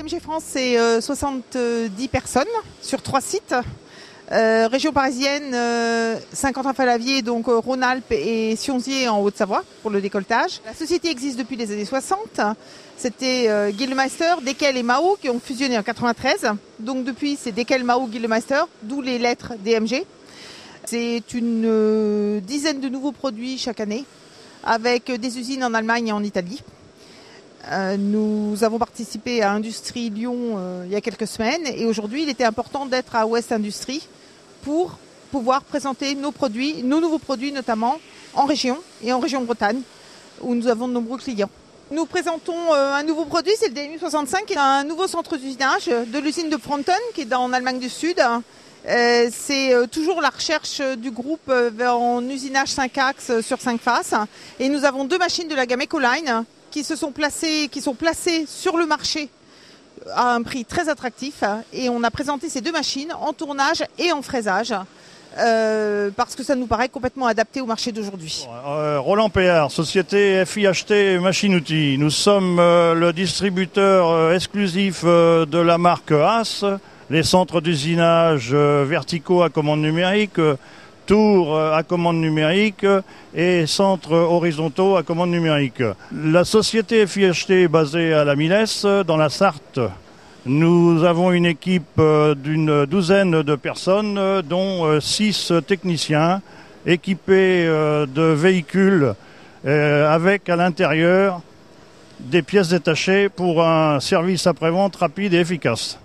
DMG France, c'est 70 personnes sur 3 sites. Région parisienne, Saint-Quentin-Fallavier, donc Rhône-Alpes et Sionzier en Haute-Savoie pour le décolletage. La société existe depuis les années 60. C'était Gildemeister, Deckel et Mao qui ont fusionné en 93. Donc depuis, c'est Deckel, Mao, Gildemeister, d'où les lettres DMG. C'est une dizaine de nouveaux produits chaque année avec des usines en Allemagne et en Italie. Nous avons participé à Industrie Lyon il y a quelques semaines et aujourd'hui il était important d'être à Ouest Industrie pour pouvoir présenter nos produits, nos nouveaux produits notamment en région et en région Bretagne où nous avons de nombreux clients. Nous présentons un nouveau produit, c'est le DMU 65 qui est un nouveau centre d'usinage de l'usine de Pfronten qui est en Allemagne du Sud. C'est toujours la recherche du groupe en usinage 5 axes sur 5 faces et nous avons 2 machines de la gamme Ecoline qui sont placées sur le marché à un prix très attractif et on a présenté ces 2 machines en tournage et en fraisage parce que ça nous paraît complètement adapté au marché d'aujourd'hui. Roland Péard, société FIHT Machine-Outils. Nous sommes le distributeur exclusif de la marque Haas, les centres d'usinage verticaux à commande numérique, tours à commande numérique et centres horizontaux à commande numérique. La société FIHT est basée à la Milesse, dans la Sarthe. Nous avons une équipe d'une douzaine de personnes, dont 6 techniciens équipés de véhicules avec à l'intérieur des pièces détachées pour un service après-vente rapide et efficace.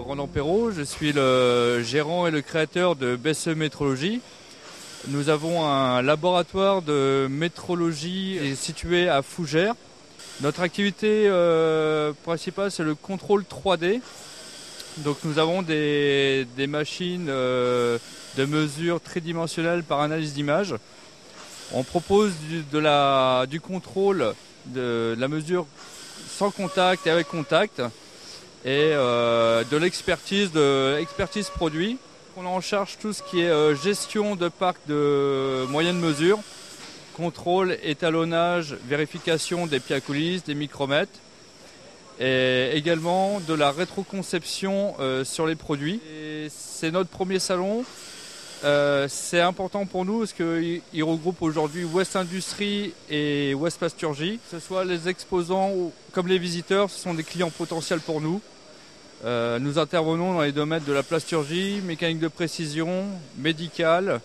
Roland Perrault, je suis le gérant et le créateur de BSE Métrologie. Nous avons un laboratoire de métrologie situé à Fougères. Notre activité principale, c'est le contrôle 3D. Donc nous avons des machines de mesure tridimensionnelle par analyse d'image. On propose du contrôle de la mesure sans contact et avec contact et de l'expertise produit. On a en charge tout ce qui est gestion de parc de moyenne mesure, contrôle, étalonnage, vérification des pieds à coulisses, des micromètres et également de la rétroconception sur les produits. Et c'est notre premier salon. C'est important pour nous parce qu'il regroupe aujourd'hui Ouest Industrie et Ouest Plasturgie. Que ce soit les exposants comme les visiteurs, ce sont des clients potentiels pour nous. Nous intervenons dans les domaines de la plasturgie, mécanique de précision, médicale.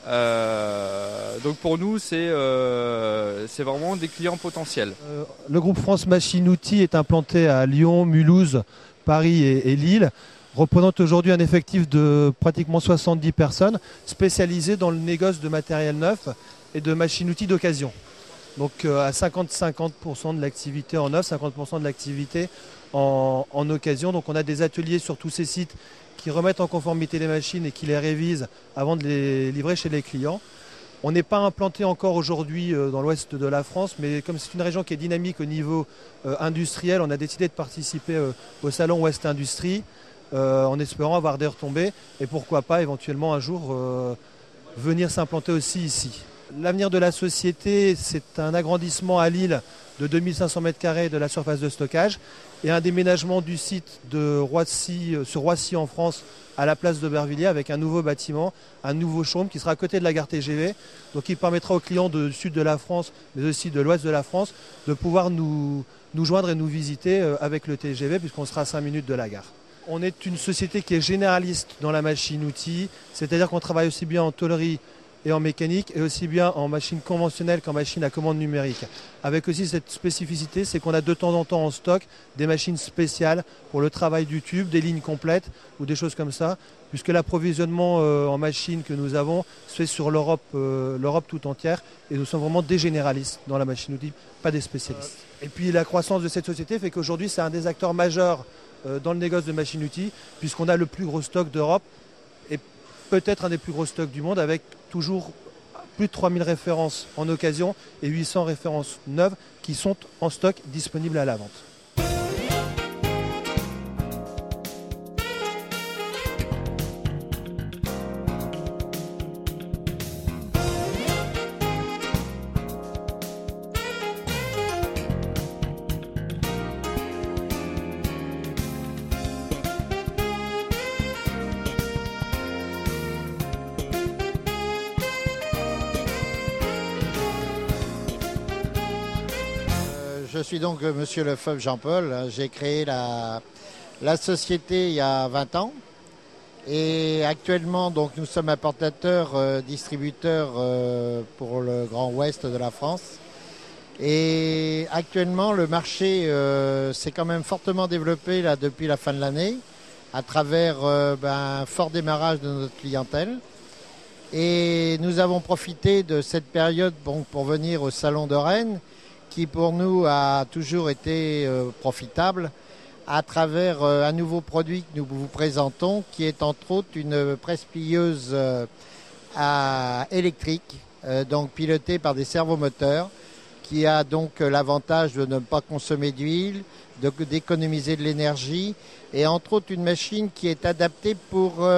Donc pour nous, c'est vraiment des clients potentiels. Le groupe France Machine-Outils est implanté à Lyon, Mulhouse, Paris et Lille. Représente aujourd'hui un effectif de pratiquement 70 personnes spécialisées dans le négoce de matériel neuf et de machines-outils d'occasion. Donc à 50% de l'activité en neuf, 50% de l'activité en occasion. Donc on a des ateliers sur tous ces sites qui remettent en conformité les machines et qui les révisent avant de les livrer chez les clients. On n'est pas implanté encore aujourd'hui dans l'ouest de la France, mais comme c'est une région qui est dynamique au niveau industriel, on a décidé de participer au salon Ouest Industrie en espérant avoir des retombées et pourquoi pas éventuellement un jour venir s'implanter aussi ici. L'avenir de la société, c'est un agrandissement à Lille de 2500 m² de la surface de stockage et un déménagement du site de Roissy, sur Roissy en France à la place d'Aubervilliers avec un nouveau bâtiment, un nouveau showroom qui sera à côté de la gare TGV, donc qui permettra aux clients du sud de la France mais aussi de l'ouest de la France de pouvoir nous joindre et nous visiter avec le TGV puisqu'on sera à 5 minutes de la gare. On est une société qui est généraliste dans la machine-outil, c'est-à-dire qu'on travaille aussi bien en tôlerie et en mécanique et aussi bien en machine conventionnelle qu'en machine à commande numérique. Avec aussi cette spécificité, c'est qu'on a de temps en temps en stock des machines spéciales pour le travail du tube, des lignes complètes ou des choses comme ça, puisque l'approvisionnement en machines que nous avons se fait sur l'Europe tout entière et nous sommes vraiment des généralistes dans la machine-outil, pas des spécialistes. Et puis la croissance de cette société fait qu'aujourd'hui c'est un des acteurs majeurs dans le négoce de machine-outil, puisqu'on a le plus gros stock d'Europe et peut-être un des plus gros stocks du monde avec toujours plus de 3000 références en occasion et 800 références neuves qui sont en stock disponibles à la vente. Je suis donc Monsieur Lefebvre Jean-Paul. J'ai créé la société il y a 20 ans. Et actuellement, donc, nous sommes importateurs, distributeurs pour le Grand Ouest de la France. Et actuellement, le marché s'est quand même fortement développé là, depuis la fin de l'année, à travers un fort démarrage de notre clientèle. Et nous avons profité de cette période pour venir au Salon de Rennes, qui pour nous a toujours été profitable, à travers un nouveau produit que nous vous présentons, qui est entre autres une presse-plieuse électrique, donc pilotée par des servomoteurs, qui a donc l'avantage de ne pas consommer d'huile, d'économiser de l'énergie, et entre autres une machine qui est adaptée pour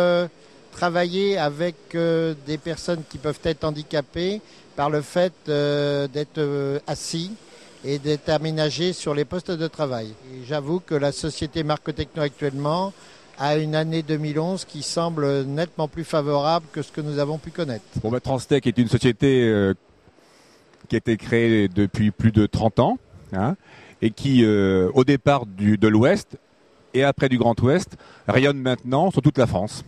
travailler avec des personnes qui peuvent être handicapées par le fait d'être assis et d'être aménagés sur les postes de travail. Et j'avoue que la société Marcotechno actuellement a une année 2011 qui semble nettement plus favorable que ce que nous avons pu connaître. Transtech est une société qui a été créée depuis plus de 30 ans et qui, au départ de l'Ouest et après du Grand Ouest, rayonne maintenant sur toute la France.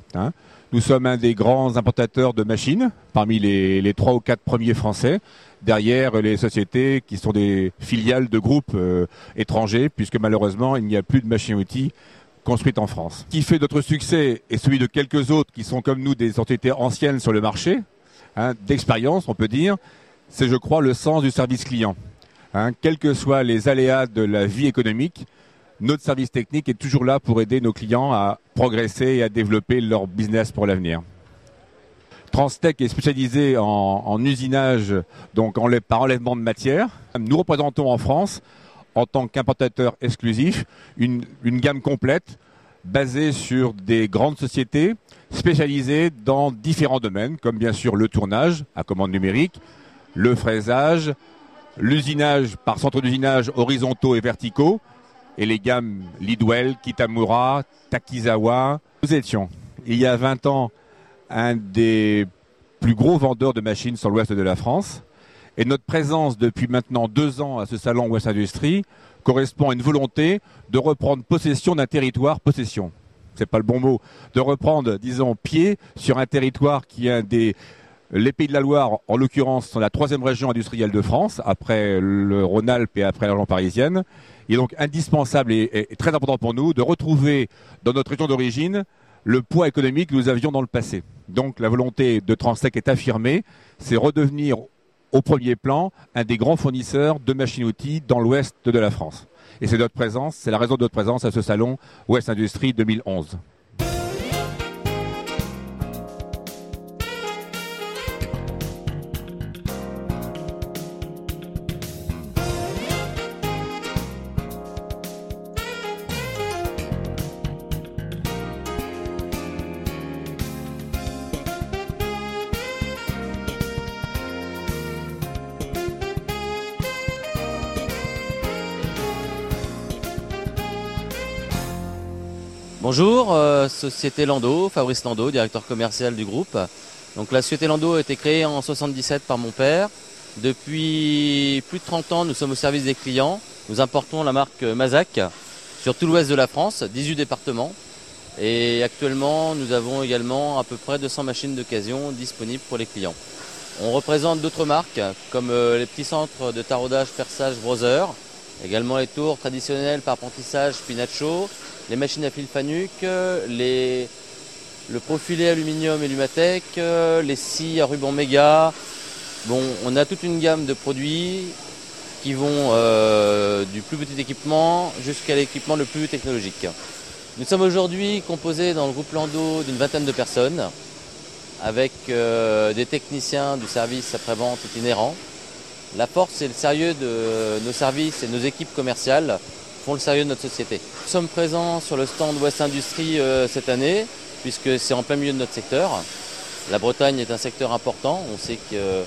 Nous sommes un des grands importateurs de machines, parmi les 3 ou 4 premiers français, derrière les sociétés qui sont des filiales de groupes étrangers, puisque malheureusement, il n'y a plus de machines-outils construites en France. Ce qui fait notre succès et celui de quelques autres qui sont comme nous des sociétés anciennes sur le marché, d'expérience on peut dire, c'est je crois le sens du service client. Quels que soient les aléas de la vie économique, notre service technique est toujours là pour aider nos clients à progresser et à développer leur business pour l'avenir. Transtech est spécialisé en usinage, donc par enlèvement de matière. Nous représentons en France, en tant qu'importateur exclusif, une gamme complète basée sur des grandes sociétés spécialisées dans différents domaines, comme bien sûr le tournage à commande numérique, le fraisage, l'usinage par centre d'usinage horizontaux et verticaux, et les gammes Lidwell, Kitamura, Takizawa. Nous étions, il y a 20 ans, un des plus gros vendeurs de machines sur l'ouest de la France. Et notre présence depuis maintenant 2 ans à ce salon Ouest Industrie correspond à une volonté de reprendre possession d'un territoire, possession, c'est pas le bon mot, de reprendre, disons, pied sur un territoire qui est les Pays de la Loire, en l'occurrence, sont la 3e région industrielle de France, après le Rhône-Alpes et après la région parisienne. Il est donc indispensable et très important pour nous de retrouver dans notre région d'origine le poids économique que nous avions dans le passé. Donc la volonté de Transtech est affirmée, c'est redevenir au premier plan un des grands fournisseurs de machines-outils dans l'ouest de la France. Et c'est notre présence, c'est la raison de notre présence à ce salon Ouest Industrie 2011. Bonjour, Société Lando, Fabrice Lando, directeur commercial du groupe. Donc la Société Lando a été créée en 1977 par mon père. Depuis plus de 30 ans, nous sommes au service des clients. Nous importons la marque Mazak sur tout l'ouest de la France, 18 départements. Et actuellement, nous avons également à peu près 200 machines d'occasion disponibles pour les clients. On représente d'autres marques comme les petits centres de taraudage, perçage, brother, également les tours traditionnelles par apprentissage, Pinacho, les machines à fil Fanuc, le profilé aluminium et Lumatec, les scies à ruban méga. Bon, on a toute une gamme de produits qui vont du plus petit équipement jusqu'à l'équipement le plus technologique. Nous sommes aujourd'hui composés dans le groupe Lando d'une 20aine de personnes. avec des techniciens du service après-vente itinérants. La force et le sérieux de nos services et de nos équipes commerciales font le sérieux de notre société. Nous sommes présents sur le stand Ouest Industrie cette année, puisque c'est en plein milieu de notre secteur. La Bretagne est un secteur important, on sait que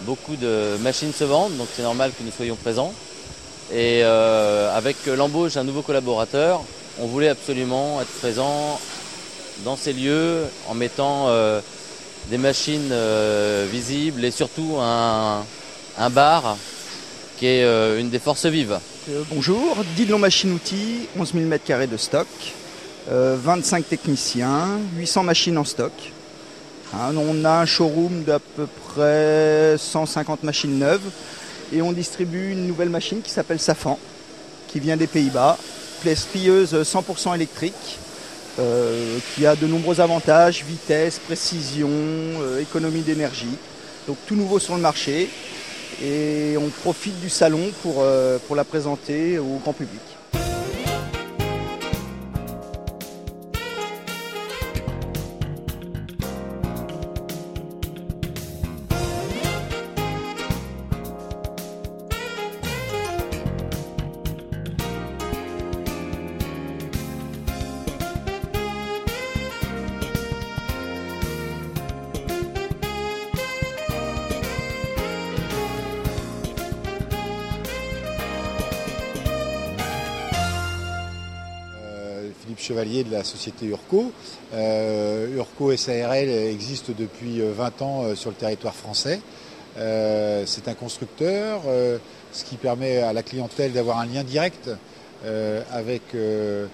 beaucoup de machines se vendent, donc c'est normal que nous soyons présents. Et avec l'embauche d'un nouveau collaborateur, on voulait absolument être présent dans ces lieux en mettant des machines visibles et surtout un bar qui est une des forces vives. Bonjour, Didlon Machine-Outils, 11 000 m² de stock, 25 techniciens, 800 machines en stock. On a un showroom d'à peu près 150 machines neuves et on distribue une nouvelle machine qui s'appelle Safan, qui vient des Pays-Bas, plieuse 100% électrique, qui a de nombreux avantages, vitesse, précision, économie d'énergie. Donc tout nouveau sur le marché et on profite du salon pour la présenter au grand public. Philippe Chevalier de la société Urco. Urco SARL existe depuis 20 ans sur le territoire français. C'est un constructeur, ce qui permet à la clientèle d'avoir un lien direct avec le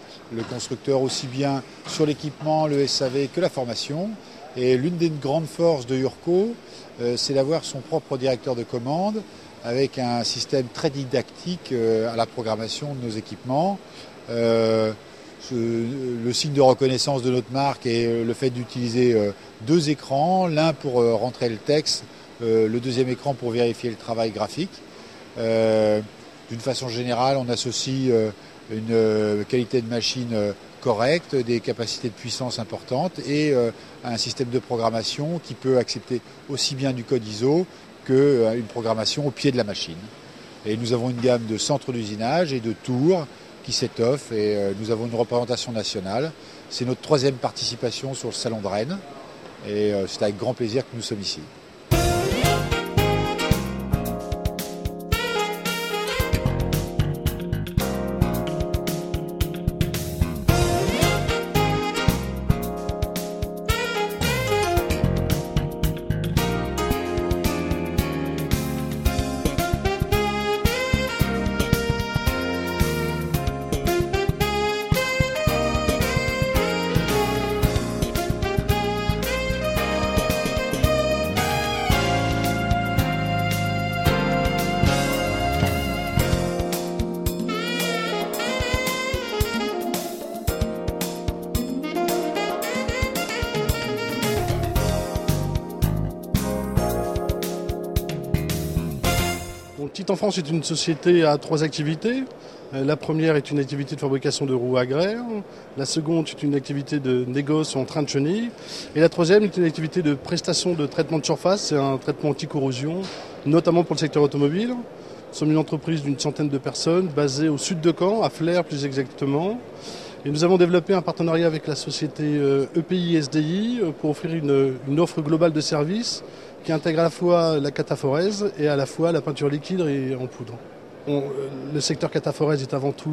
constructeur aussi bien sur l'équipement, le SAV que la formation. Et l'une des grandes forces de Urco, c'est d'avoir son propre directeur de commande avec un système très didactique à la programmation de nos équipements. Le signe de reconnaissance de notre marque est le fait d'utiliser deux écrans, l'un pour rentrer le texte, le deuxième écran pour vérifier le travail graphique. D'une façon générale, on associe une qualité de machine correcte, des capacités de puissance importantes et un système de programmation qui peut accepter aussi bien du code ISO qu'une programmation au pied de la machine. Et nous avons une gamme de centres d'usinage et de tours qui s'étoffe et nous avons une représentation nationale. C'est notre 3e participation sur le salon de Rennes et c'est avec grand plaisir que nous sommes ici. Titan France est une société à 3 activités. La première est une activité de fabrication de roues agraires. La seconde est une activité de négoce en train de chenille. Et la troisième est une activité de prestation de traitement de surface. C'est un traitement anti-corrosion, notamment pour le secteur automobile. Nous sommes une entreprise d'une centaine de personnes basée au sud de Caen, à Flers plus exactement. Et nous avons développé un partenariat avec la société EPI SDI pour offrir une offre globale de services qui intègre à la fois la cataphorèse et à la fois la peinture liquide et en poudre. Le secteur cataphorèse est avant tout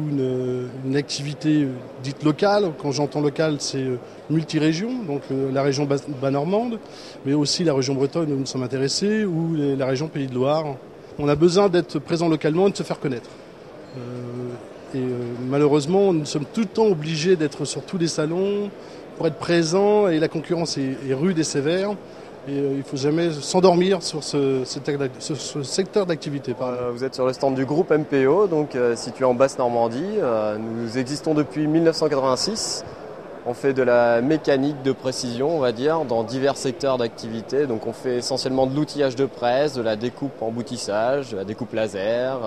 une activité dite locale. Quand j'entends locale, c'est multi-région, donc la région bas-normande, mais aussi la région bretonne où nous sommes intéressés, ou la région Pays de Loire. On a besoin d'être présent localement et de se faire connaître. Malheureusement, nous sommes tout le temps obligés d'être sur tous les salons pour être présents et la concurrence est rude et sévère. Et il ne faut jamais s'endormir sur ce secteur d'activité. Vous êtes sur le stand du groupe MPO, donc situé en Basse-Normandie. Nous existons depuis 1986 On fait de la mécanique de précision, on va dire, dans divers secteurs d'activité. Donc on fait essentiellement de l'outillage de presse, de la découpe en boutissage, de la découpe laser,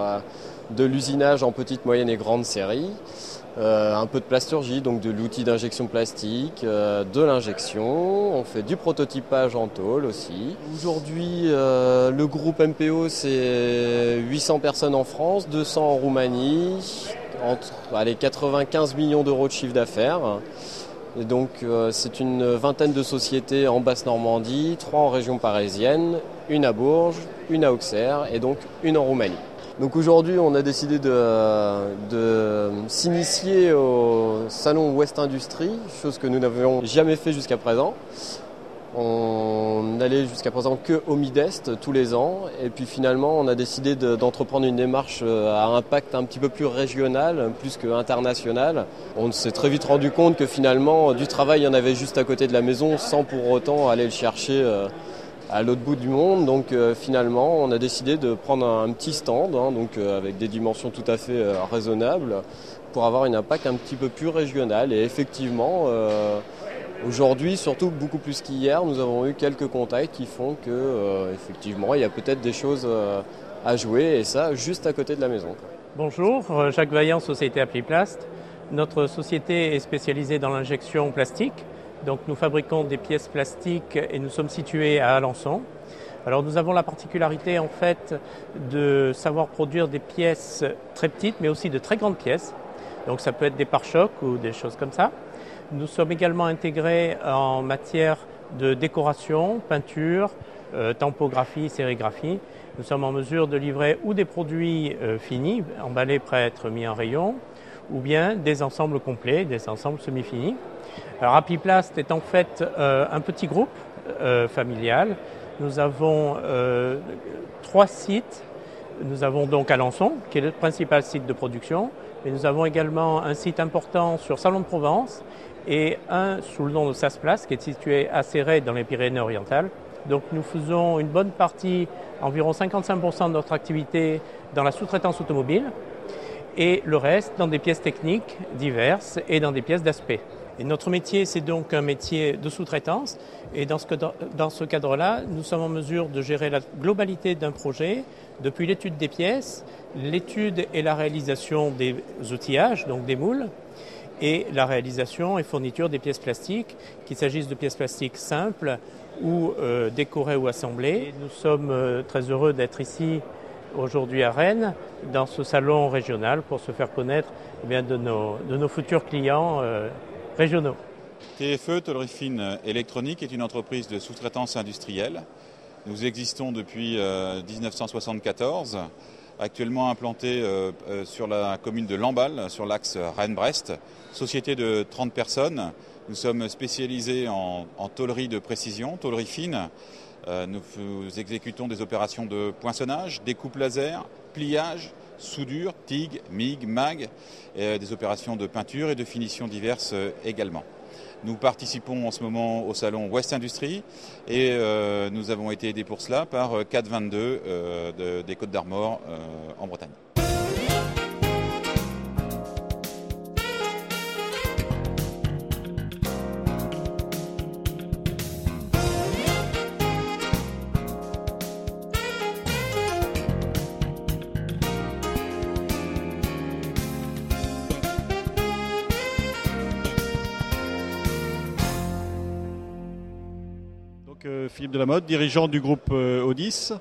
de l'usinage en petite, moyenne et grande série, un peu de plasturgie, donc de l'outil d'injection plastique, de l'injection. On fait du prototypage en tôle aussi. Aujourd'hui, le groupe MPO, c'est 800 personnes en France, 200 en Roumanie, entre 95 millions d'euros de chiffre d'affaires. Et donc c'est une vingtaine de sociétés en Basse-Normandie, 3 en région parisienne, une à Bourges, une à Auxerre et donc une en Roumanie. Donc aujourd'hui on a décidé de s'initier au salon West Industry, chose que nous n'avions jamais fait jusqu'à présent. On allait jusqu'à présent que au Midest tous les ans et puis finalement on a décidé d'entreprendre une démarche à impact un petit peu plus régional, plus qu'international. On s'est très vite rendu compte que finalement du travail il y en avait juste à côté de la maison sans pour autant aller le chercher à l'autre bout du monde. Donc finalement on a décidé de prendre un petit stand avec des dimensions tout à fait raisonnables pour avoir un impact un petit peu plus régional et effectivement aujourd'hui, surtout beaucoup plus qu'hier, nous avons eu quelques contacts qui font que, effectivement, il y a peut-être des choses à jouer et ça, juste à côté de la maison. Bonjour, Jacques Vaillant, Société Appliplast. Notre société est spécialisée dans l'injection plastique. Donc nous fabriquons des pièces plastiques et nous sommes situés à Alençon. Alors nous avons la particularité en fait de savoir produire des pièces très petites mais aussi de très grandes pièces. Donc ça peut être des pare-chocs ou des choses comme ça. Nous sommes également intégrés en matière de décoration, peinture, tampographie, sérigraphie. Nous sommes en mesure de livrer ou des produits finis, emballés, prêts à être mis en rayon, ou bien des ensembles complets, des ensembles semi-finis. Alors Appliplast est en fait un petit groupe familial. Nous avons 3 sites. Nous avons donc Alençon, qui est le principal site de production, mais nous avons également un site important sur Salon de Provence et un sous le nom de Sasplace, qui est situé à Céret dans les Pyrénées-Orientales. Donc nous faisons une bonne partie, environ 55% de notre activité dans la sous-traitance automobile et le reste dans des pièces techniques diverses et dans des pièces d'aspect. Et notre métier, c'est donc un métier de sous-traitance et dans ce cadre-là, nous sommes en mesure de gérer la globalité d'un projet depuis l'étude des pièces, l'étude et la réalisation des outillages, donc des moules, et la réalisation et fourniture des pièces plastiques, qu'il s'agisse de pièces plastiques simples ou décorées ou assemblées. Nous sommes très heureux d'être ici aujourd'hui à Rennes, dans ce salon régional, pour se faire connaître de nos futurs clients régionaux. TFE, Tôlerie Fine Électronique, est une entreprise de sous-traitance industrielle. Nous existons depuis 1974. Actuellement implanté sur la commune de Lamballe, sur l'axe Rennes-Brest. Société de 30 personnes. Nous sommes spécialisés en tôlerie de précision, tôlerie fine. Nous exécutons des opérations de poinçonnage, découpe laser, pliage, soudure, TIG, MIG, MAG, des opérations de peinture et de finition diverses également. Nous participons en ce moment au salon West Industry et nous avons été aidés pour cela par 422 des Côtes d'Armor en Bretagne. Philippe Delamode, dirigeant du groupe Audis.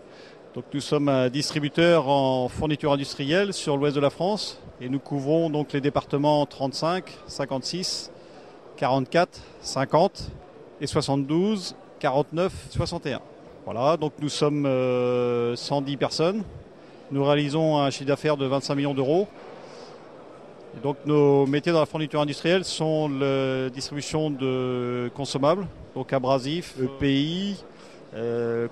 Donc nous sommes un distributeur en fourniture industrielle sur l'ouest de la France et nous couvrons donc les départements 35, 56, 44, 50 et 72, 49, 61. Voilà, donc nous sommes 110 personnes. Nous réalisons un chiffre d'affaires de 25 millions d'euros. Et donc nos métiers dans la fourniture industrielle sont la distribution de consommables, donc abrasifs, EPI,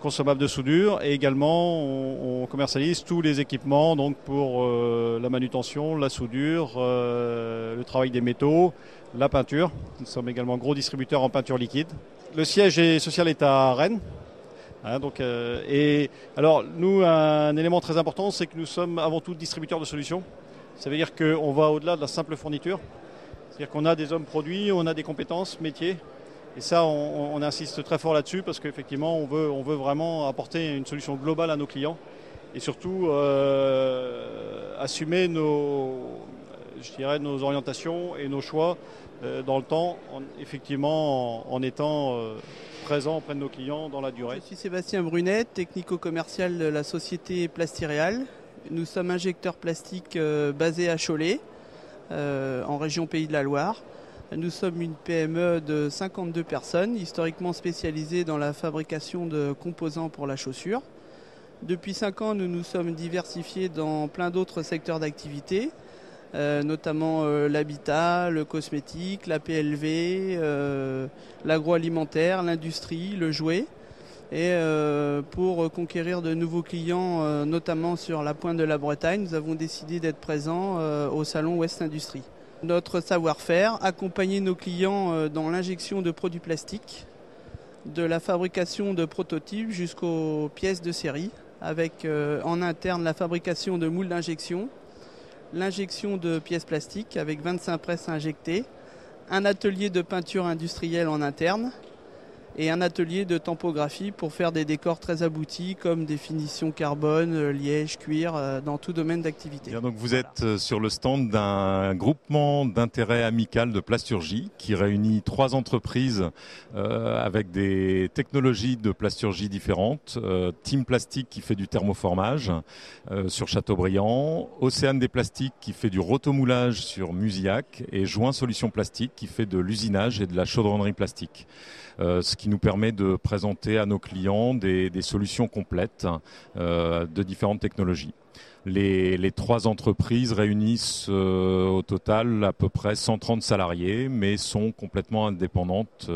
consommables de soudure, et également on commercialise tous les équipements donc pour la manutention, la soudure, le travail des métaux, la peinture. Nous sommes également gros distributeurs en peinture liquide. Le siège social est à Rennes. Et alors nous, un élément très important, c'est que nous sommes avant tout distributeurs de solutions. Ça veut dire qu'on va au-delà de la simple fourniture C'est-à-dire qu'on a des hommes produits, on a des compétences métiers. Et ça, on insiste très fort là-dessus parce qu'effectivement, on veut vraiment apporter une solution globale à nos clients et surtout assumer nos orientations et nos choix dans le temps, en étant présent auprès de nos clients dans la durée. Je suis Sébastien Brunet, technico-commercial de la société Plastiréal. Nous sommes injecteurs plastiques basés à Cholet, en région Pays de la Loire. Nous sommes une PME de 52 personnes, historiquement spécialisée dans la fabrication de composants pour la chaussure. Depuis 5 ans, nous nous sommes diversifiés dans plein d'autres secteurs d'activité, notamment l'habitat, le cosmétique, la PLV, l'agroalimentaire, l'industrie, le jouet. Et pour conquérir de nouveaux clients, notamment sur la pointe de la Bretagne, nous avons décidé d'être présents au salon Ouest Industrie. Notre savoir-faire, accompagner nos clients dans l'injection de produits plastiques, de la fabrication de prototypes jusqu'aux pièces de série, avec en interne la fabrication de moules d'injection, l'injection de pièces plastiques avec 25 presses injectées, un atelier de peinture industrielle en interne et un atelier de tampographie pour faire des décors très aboutis comme des finitions carbone, liège, cuir, dans tout domaine d'activité. Donc vous êtes sur le stand d'un groupement d'intérêt amical de plasturgie qui réunit 3 entreprises avec des technologies de plasturgie différentes. Team Plastique qui fait du thermoformage sur Châteaubriand, Océane des Plastiques qui fait du rotomoulage sur Musillac et Joint Solutions Plastique qui fait de l'usinage et de la chaudronnerie plastique. Ce qui nous permet de présenter à nos clients des solutions complètes de différentes technologies. Les 3 entreprises réunissent au total à peu près 130 salariés, mais sont complètement indépendantes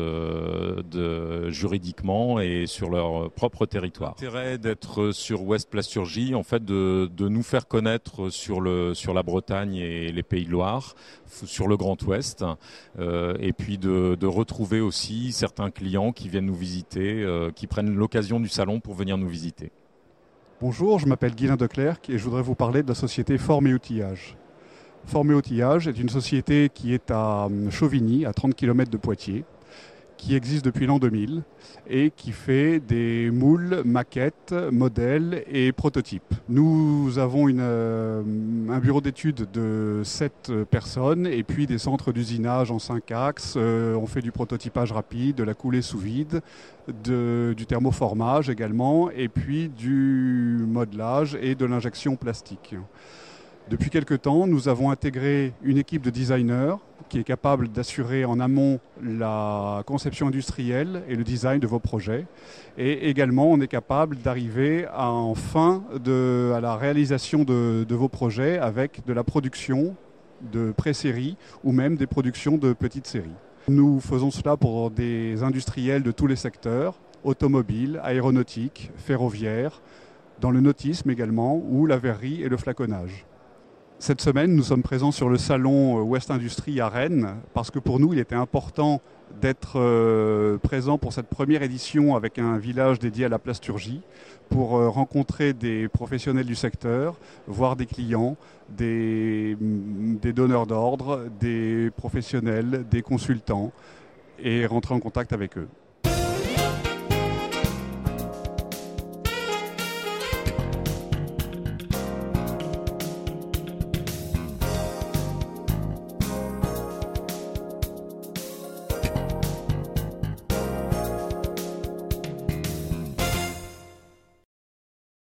juridiquement et sur leur propre territoire. L'intérêt d'être sur Ouest Plasturgie, en fait, de nous faire connaître sur la Bretagne et les Pays de Loire, sur le Grand Ouest, et puis de retrouver aussi certains clients qui viennent nous visiter, qui prennent l'occasion du salon pour venir nous visiter. Bonjour, je m'appelle Guylain Declercq et je voudrais vous parler de la société Forme et Outillage. Forme et Outillage est une société qui est à Chauvigny, à 30 km de Poitiers, qui existe depuis l'an 2000 et qui fait des moules, maquettes, modèles et prototypes. Nous avons un bureau d'études de 7 personnes et puis des centres d'usinage en 5 axes. On fait du prototypage rapide, de la coulée sous vide, du thermoformage également et puis du modelage et de l'injection plastique. Depuis quelque temps, nous avons intégré une équipe de designers qui est capable d'assurer en amont la conception industrielle et le design de vos projets. Et également, on est capable d'arriver à la réalisation de vos projets avec de la production de pré-série ou même des productions de petites séries. Nous faisons cela pour des industriels de tous les secteurs, automobiles, aéronautique, ferroviaire, dans le nautisme également, ou la verrerie et le flaconnage. Cette semaine, nous sommes présents sur le salon Ouest Industrie à Rennes parce que pour nous, il était important d'être présent pour cette première édition avec un village dédié à la plasturgie pour rencontrer des professionnels du secteur, voir des clients, des donneurs d'ordre, des professionnels, des consultants et rentrer en contact avec eux.